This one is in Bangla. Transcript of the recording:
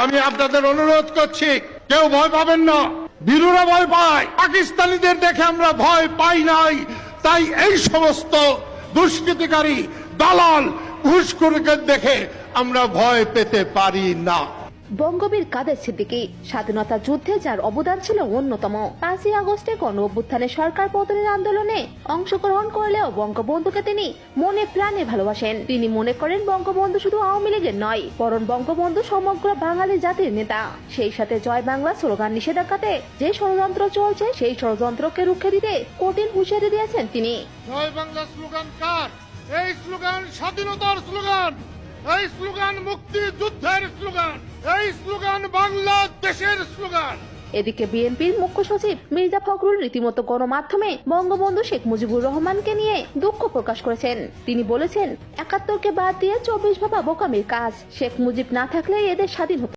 আমি আপনাদের অনুরোধ করছি, কেউ ভয় পাবেন না। বীরুরা ভয় পায়, পাকিস্তানিদের দেখে আমরা ভয় পাই নাই। তাই এই সমস্ত দুষ্কৃতিকারী দালাল ঘুষখোরকে দেখে আমরা ভয় পেতে পারি না। বঙ্গবীর কাদের সিদ্দিকী স্বাধীনতা যুদ্ধে যার অবদান ছিল অন্যতম। 5ই আগস্টে গণ অভ্যুত্থানে সরকার পতনের আন্দোলনে অংশগ্রহণ করলেও বঙ্গবন্ধুকে তিনি মনে প্রাণে ভালোবাসেন। তিনি মনে করেন বঙ্গবন্ধু শুধু আওয়ামী লীগের নয়, বরং বঙ্গবন্ধু সমগ্র বাঙালি জাতির নেতা। সেই সাথে জয় বাংলা স্লোগান নিষেধাজ্ঞাতে যে ষড়যন্ত্র চলছে, সেই ষড়যন্ত্রকে রুখে দিতে কঠিন হুঁশিয়ারি দিয়েছেন তিনি। জয় বাংলা স্লোগান কার? এই স্লোগান স্বাধীনতার স্লোগান, এই স্লোগান মুক্তিযুদ্ধের স্লোগান, এই স্লোগান বাংলাদেশের স্লোগান। এদিকে বিএনপির মুখ্য সচিব মির্জা ফখরুল রীতিমতো গণমাধ্যমে বঙ্গবন্ধু শেখ মুজিবুর রহমানকে নিয়ে দুঃখ প্রকাশ করেছেন। তিনি বলেছেন, 71কে বাদ দিয়ে 24 ভাবা বোকামির কাজ। শেখ মুজিব না থাকলে এদের স্বাধীন হতো।